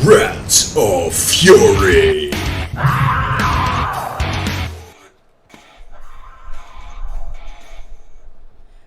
Rants of Fury.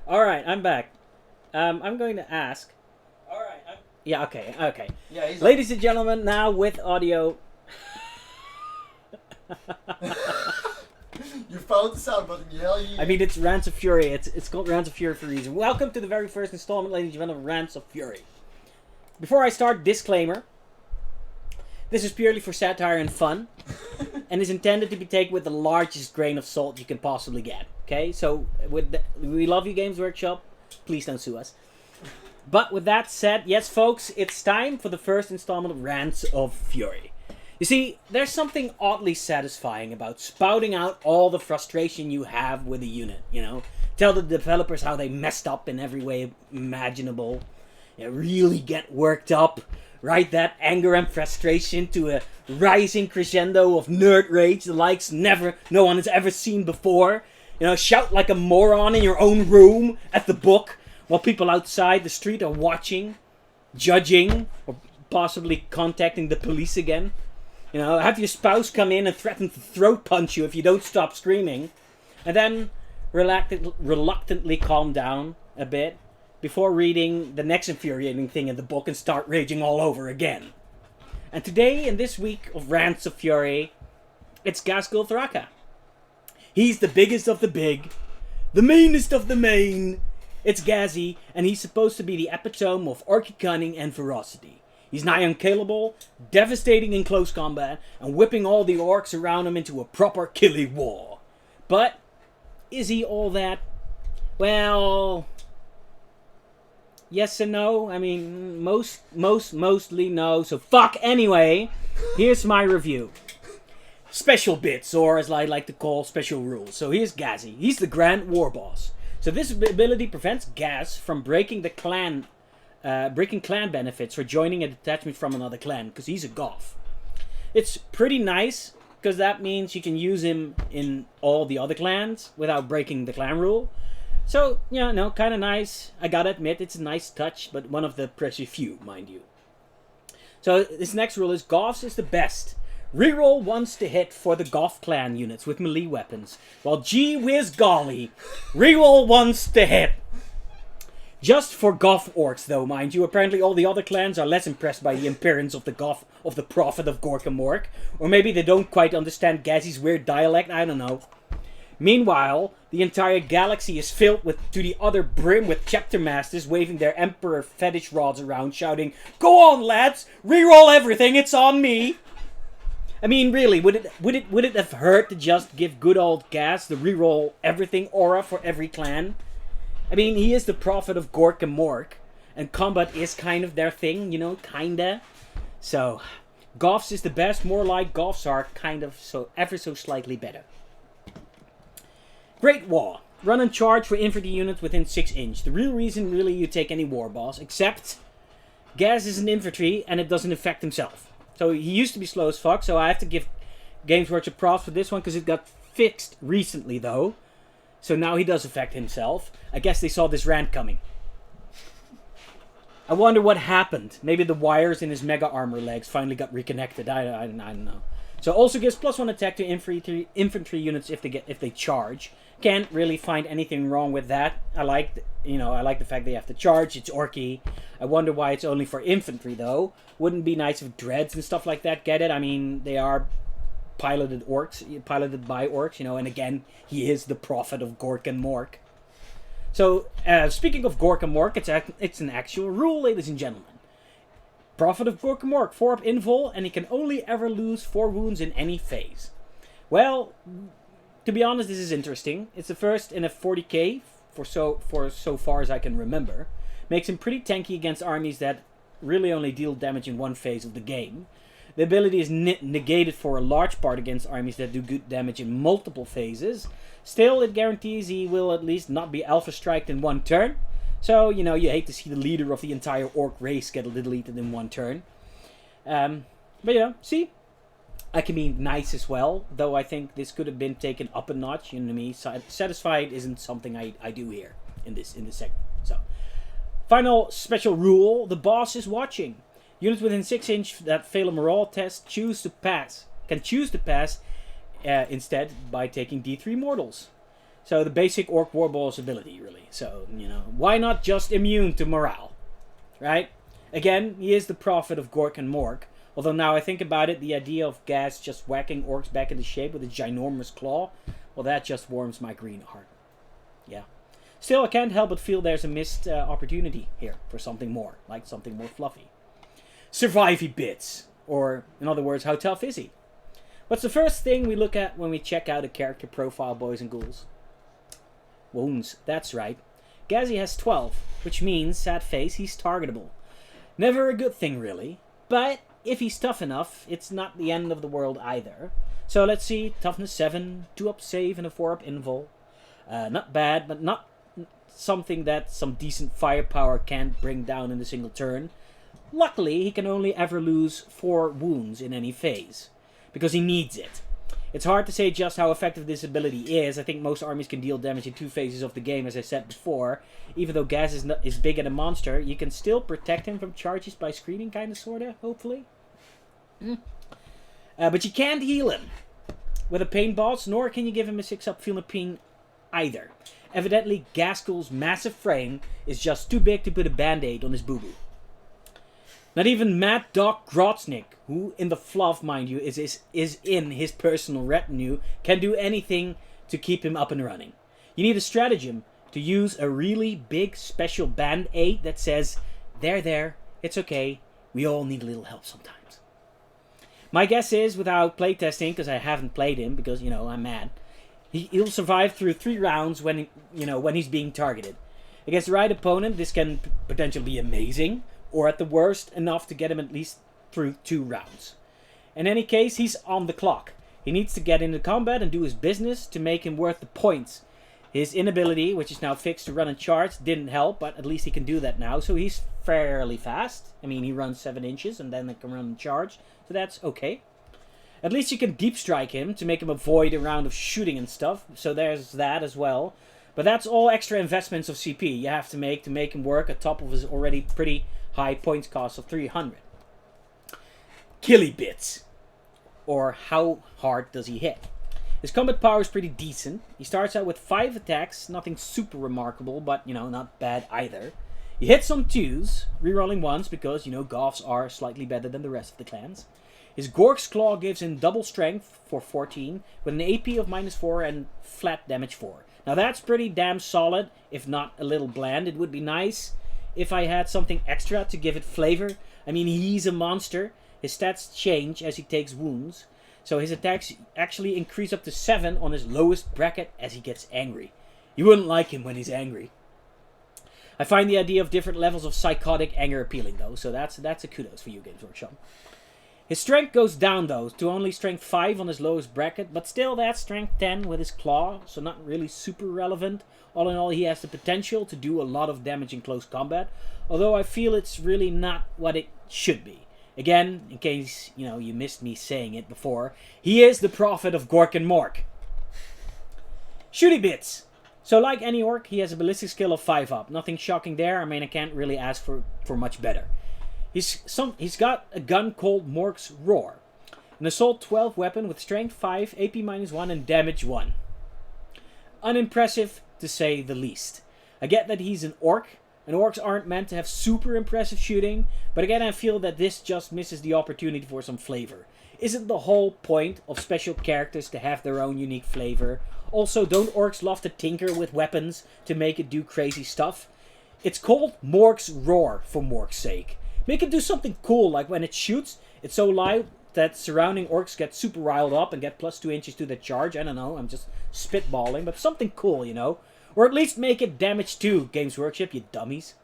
Alright, I'm back. I'm going to ask. Yeah, okay. Yeah, he's Ladies and gentlemen, now with audio. You found the sound button, yeah. I mean, it's Rants of Fury. It's called Rants of Fury for a reason. Welcome to the very first installment, ladies and gentlemen, of Rants of Fury. Before I start, disclaimer. This is purely for satire and fun, and is intended to be taken with the largest grain of salt you can possibly get. Okay, so we love you, Games Workshop. Please don't sue us. But with that said, yes, folks, it's time for the first installment of Rants of Fury. You see, there's something oddly satisfying about spouting out all the frustration you have with a unit, you know? Tell the developers how they messed up in every way imaginable. Really get worked up. Write that anger and frustration to a rising crescendo of nerd rage the likes no one has ever seen before. Shout like a moron in your own room at the book while people outside the street are watching, judging, or possibly contacting the police again. Have your spouse come in and threaten to throat punch you if you don't stop screaming. And then reluctantly calm down a bit before reading the next infuriating thing in the book and start raging all over again. And today, in this week of Rants of Fury, it's Ghazkul Thraka. He's the biggest of the big, the meanest of the main. It's Ghazi, and he's supposed to be the epitome of orky cunning and ferocity. He's nigh unkillable, devastating in close combat, and whipping all the orcs around him into a proper killy war. But, is he all that? Well, yes and no. I mean, mostly no, so fuck anyway. Here's my review. Special bits, or as I like to call, special rules. So here's Ghazi. He's the Grand War Boss. So this ability prevents Gaz from breaking clan benefits for joining a detachment from another clan, because he's a goth. It's pretty nice, because that means you can use him in all the other clans without breaking the clan rule. So, kind of nice. I gotta admit, it's a nice touch, but one of the precious few, mind you. So this next rule is Goths is the best. Reroll once to hit for the Goth clan units with melee weapons, while gee whiz golly, reroll once to hit. Just for Goth orcs, though, mind you. Apparently all the other clans are less impressed by the appearance of the Goth of the Prophet of Gorkamork, or maybe they don't quite understand Ghazi's weird dialect, I don't know. Meanwhile, the entire galaxy is filled to the other brim with chapter masters waving their emperor fetish rods around, shouting, "Go on, lads! Reroll everything, it's on me!" I mean, really, would it have hurt to just give good old Gaz the reroll everything aura for every clan? I mean, he is the prophet of Gork and Mork, and combat is kind of their thing, kinda. So, Goths is the best, more like Goths are kind of ever so slightly better. Great War. Run and charge for infantry units within 6 inch. The real reason really you take any war boss, except Gaz is an infantry and it doesn't affect himself. So he used to be slow as fuck, so I have to give Games Workshop props for this one because it got fixed recently though. So now he does affect himself. I guess they saw this rant coming. I wonder what happened. Maybe the wires in his mega armor legs finally got reconnected. I don't know. So also gives +1 attack to infantry units if they charge. Can't really find anything wrong with that. I like the fact they have to charge. It's orky. I wonder why it's only for infantry though. Wouldn't be nice if dreads and stuff like that get it. I mean, they are piloted by orcs, and again, he is the prophet of Gork and Mork. So, speaking of Gork and Mork, it's an actual rule, ladies and gentlemen. Prophet of Gork and Mork, 4-up invul, and he can only ever lose 4 wounds in any phase. Well, to be honest, this is interesting. It's the first in a 40k for so far as I can remember. Makes him pretty tanky against armies that really only deal damage in one phase of the game. The ability is negated for a large part against armies that do good damage in multiple phases. Still, it guarantees he will at least not be alpha striked in one turn. So, you hate to see the leader of the entire orc race get deleted in one turn. But, see? I can be nice as well, though I think this could have been taken up a notch. You know what I mean? Satisfied isn't something I do here in this segment. So, final special rule, the boss is watching. Units within 6 inch that fail a morale test can choose to pass instead by taking D3 mortals. So the basic Orc Warboss ability, really. So, why not just immune to morale? Right? Again, he is the prophet of Gork and Mork. Although now I think about it, the idea of Gaz just whacking orcs back into shape with a ginormous claw, well, that just warms my green heart. Yeah. Still, I can't help but feel there's a missed opportunity here for something more, like something more fluffy. Survivey bits. Or, in other words, how tough is he? What's the first thing we look at when we check out a character profile, boys and ghouls? Wounds, that's right. Gazzy has 12, which means, sad face, he's targetable. Never a good thing, really. But if he's tough enough, it's not the end of the world either. So let's see, toughness 7, 2-up save and a 4-up invul. Not bad, but not something that some decent firepower can't bring down in a single turn. Luckily, he can only ever lose 4 wounds in any phase, because he needs it. It's hard to say just how effective this ability is. I think most armies can deal damage in 2 phases of the game, as I said before. Even though Gaz is big and a monster, you can still protect him from charges by screening, kinda, sorta, hopefully. But you can't heal him with a pain boss, nor can you give him a 6-up Philippine either. Evidently, Ghazkul's massive frame is just too big to put a band-aid on his boo-boo. Not even Mad Dog Grotznik, who in the fluff, mind you, is in his personal retinue, can do anything to keep him up and running. You need a stratagem to use a really big special band-aid that says, there, it's okay, we all need a little help sometimes. My guess is, without playtesting, because I haven't played him, because, I'm mad, he'll survive through 3 rounds when he's being targeted. Against the right opponent, this can potentially be amazing, or at the worst, enough to get him at least through 2 rounds. In any case, he's on the clock. He needs to get into combat and do his business to make him worth the points. His inability, which is now fixed to run and charge, didn't help, but at least he can do that now, so he's fairly fast. I mean, he runs 7 inches and then he can run and charge, so that's okay. At least you can deep strike him to make him avoid a round of shooting and stuff, so there's that as well. But that's all extra investments of CP you have to make him work at top of his already pretty high points cost of 300. Killy bits. Or how hard does he hit? His combat power is pretty decent. He starts out with 5 attacks, nothing super remarkable, but, not bad either. He hits on 2s, rerolling 1s because, Goths are slightly better than the rest of the clans. His Gork's Claw gives him double strength for 14, with an AP of -4 and flat damage 4. Now that's pretty damn solid, if not a little bland. It would be nice if I had something extra to give it flavor. I mean, he's a monster. His stats change as he takes wounds. So his attacks actually increase up to 7 on his lowest bracket as he gets angry. You wouldn't like him when he's angry. I find the idea of different levels of psychotic anger appealing, though. So that's a kudos for you, Games Workshop. His strength goes down, though, to only strength 5 on his lowest bracket. But still, that's strength 10 with his claw. So not really super relevant. All in all, he has the potential to do a lot of damage in close combat. Although I feel it's really not what it should be. Again, in case, you missed me saying it before, he is the prophet of Gork and Mork. Shooty bits. So like any orc, he has a ballistic skill of 5 up. Nothing shocking there. I mean, I can't really ask for much better. He's got a gun called Mork's Roar. An assault 12 weapon with strength 5, AP -1, and damage 1. Unimpressive, to say the least. I get that he's an orc, and orcs aren't meant to have super impressive shooting, but again I feel that this just misses the opportunity for some flavor. Isn't the whole point of special characters to have their own unique flavor? Also, don't orcs love to tinker with weapons to make it do crazy stuff? It's called Mork's Roar, for Mork's sake. Make it do something cool, like when it shoots, it's so loud that surrounding orcs get super riled up and get +2 inches to the charge. I don't know, I'm just spitballing, but something cool, Or at least make it damage 2, Games Workshop, you dummies.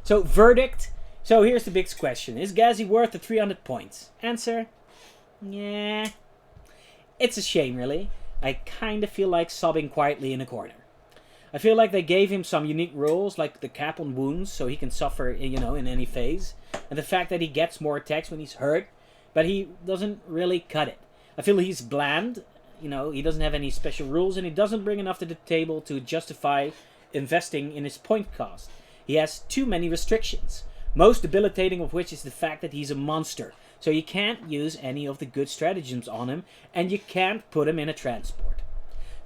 So, verdict. So, here's the big question. Is Gazzy worth the 300 points? Answer? Yeah. It's a shame, really. I kind of feel like sobbing quietly in a corner. I feel like they gave him some unique rules, like the cap on wounds, so he can suffer, in any phase. And the fact that he gets more attacks when he's hurt, but he doesn't really cut it. I feel he's bland. He doesn't have any special rules, and he doesn't bring enough to the table to justify investing in his point cost. He has too many restrictions. Most debilitating of which is the fact that he's a monster. So you can't use any of the good stratagems on him, and you can't put him in a transport.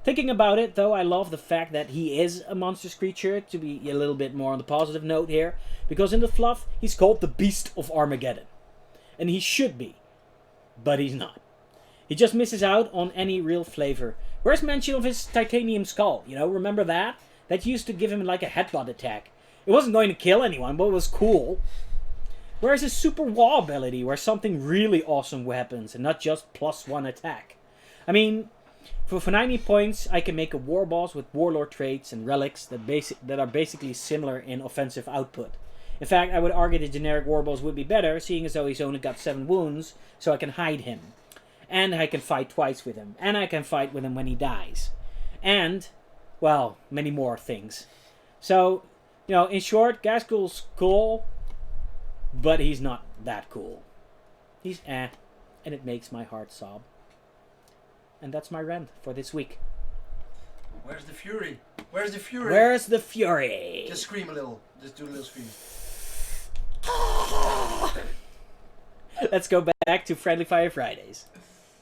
Thinking about it, though, I love the fact that he is a monstrous creature, to be a little bit more on the positive note here, because in the fluff, he's called the Beast of Armageddon. And he should be, but he's not. He just misses out on any real flavor. Where's mention of his titanium skull? You know, remember that? That used to give him like a headbutt attack. It wasn't going to kill anyone, but it was cool. Where's his super wall ability, where something really awesome happens, and not just +1 attack? I mean, for 90 points, I can make a war boss with warlord traits and relics that are basically similar in offensive output. In fact, I would argue the generic war boss would be better, seeing as though he's only got 7 wounds, so I can hide him. And I can fight twice with him. And I can fight with him when he dies. And, well, many more things. So, you know, in short, Ghazkul's cool, but he's not that cool. He's and it makes my heart sob. And that's my rant for this week. Where's the fury? Where's the fury? Where's the fury? Just scream a little. Just do a little scream. Let's go back to Friendly Fire Fridays.